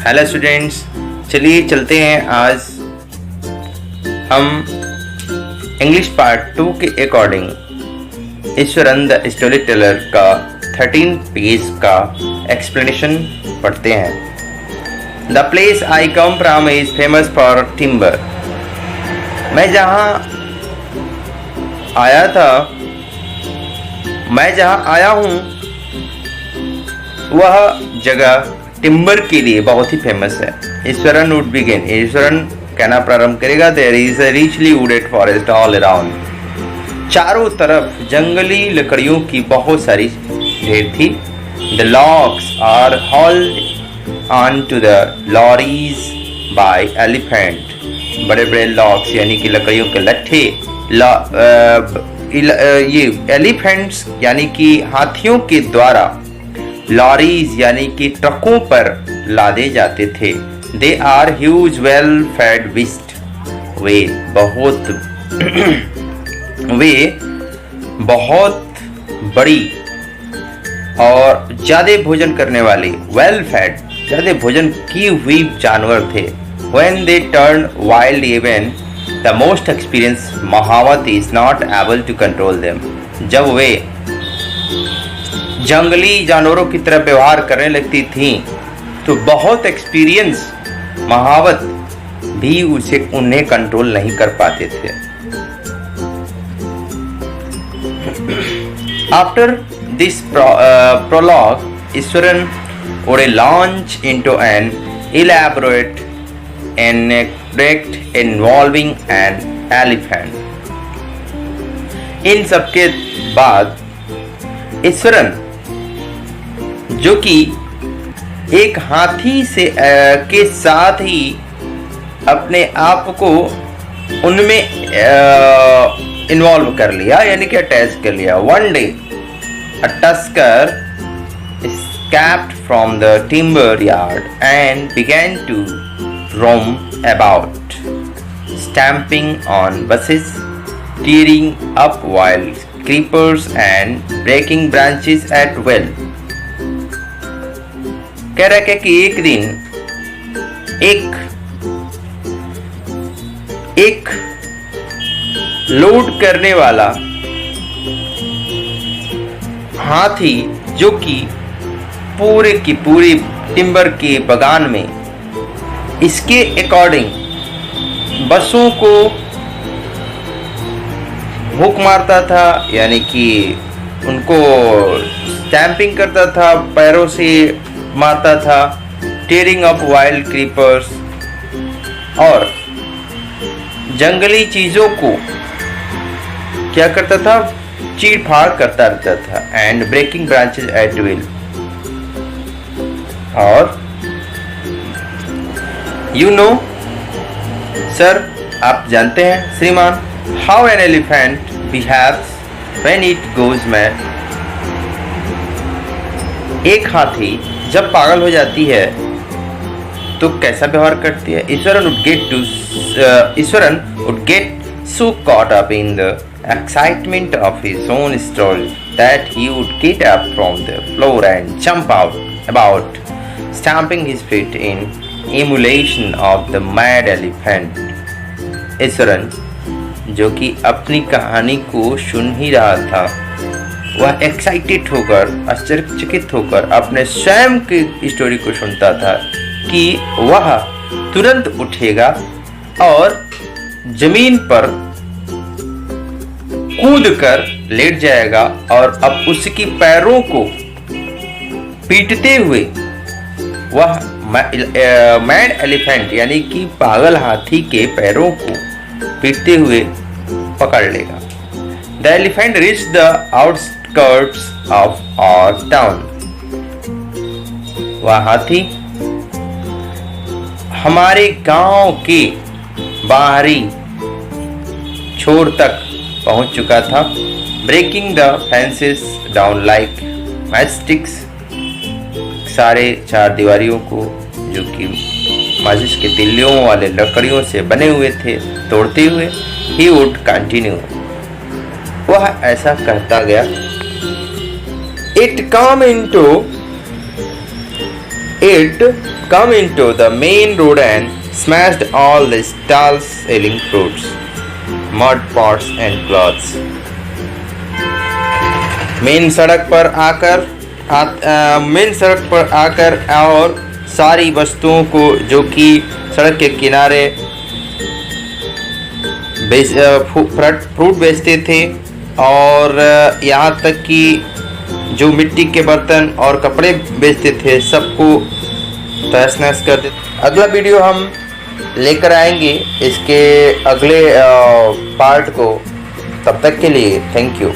Hello students, चलिए चलते हैं। आज हम इंग्लिश पार्ट 2 के according Eswaran the story teller का 13 पेज का एक्सप्लेनेशन पढ़ते हैं। The place I come from is famous for timber. मैं जहाँ आया हूँ वह जगह टिम्बर के लिए बहुत ही फेमस है। ईश्वरन वुड बिगिन, ईश्वरन कहना प्रारंभ करेगा। There is a richly wooded forest all around. चारों तरफ जंगली लकड़ियों की बहुत सारी ढेर थी। The logs are hauled on to the lorries by elephant. बड़े बड़े लॉग्स यानी कि लकड़ियों के लट्ठे ये एलिफेंट्स यानी कि हाथियों के द्वारा लॉरीज यानी कि ट्रकों पर लादे जाते थे। They are huge well fed beasts. वे बहुत बड़ी और ज्यादा भोजन करने वाले, वेल फेड ज्यादा भोजन की हुई जानवर थे। When they turn wild, even the most experienced महावत is not able to control them। जब वे जंगली जानवरों की तरह व्यवहार करने लगती थीं तो बहुत एक्सपीरियंस महावत भी उन्हें कंट्रोल नहीं कर पाते थे। After this prologue, Eswaran would launch into an elaborate anecdote involving an elephant। इन सबके बाद ईश्वरन जो कि एक हाथी से के साथ ही अपने आप को उनमें इन्वॉल्व कर लिया यानी कि अटैच कर लिया। One day a tusker escaped from the timber yard and began to roam about, stamping on bushes, tearing up wild creepers and breaking branches at will। कह रहा है कि एक दिन एक लोड करने वाला हाथी जो कि पूरे की पूरी टिम्बर के बगान में इसके अकॉर्डिंग बसों को हुक मारता था यानी कि उनको स्टैंपिंग करता था, पैरों से मारता था, टीयरिंग अप वाइल्ड क्रीपर्स और जंगली चीजों को क्या करता था, चीड़ फाड़ करता रहता था। And breaking branches at will. और यू नो सर, आप जानते हैं श्रीमान, how an elephant behaves when it goes mad. एक हाथी जब पागल हो जाती है तो कैसा व्यवहार करती है। Eswaran would get so caught up in the excitement of his own story that he would get up from the floor and jump out about, stamping his feet in emulation of the mad elephant। Eswaran जो कि अपनी कहानी को सुन ही रहा था, वह excited होकर, आश्चर्यचकित होकर अपने स्वयं की स्टोरी को सुनता था कि वह तुरंत उठेगा और जमीन पर कूदकर लेट जाएगा और अब उसकी पैरों को पीटते हुए वह मैड एलिफेंट यानी कि पागल हाथी के पैरों को पीटते हुए पकड़ लेगा। The elephant reached the outskirts of our town। वह हाथी हमारे गांव के बाहरी छोर तक पहुंच चुका था। Breaking the fences down like matchsticks. सारे चार दीवारियों को जो कि माचिस के तिल्लियों वाले लकड़ियों से बने हुए थे तोड़ते हुए ही वुड कंटिन्यू। वह ऐसा कहता गया। It come into It come into the main road and smashed all the stalls selling fruits, mud pots and clothes. Main सड़क पर आकर और सारी वस्तुओं को जो कि सड़क के किनारे फ्रूट बेचते थे और यहाँ तक कि जो मिट्टी के बर्तन और कपड़े बेचते थे सबको तहस नहस कर देते। अगला वीडियो हम लेकर आएंगे इसके अगले पार्ट को। तब तक के लिए थैंक यू।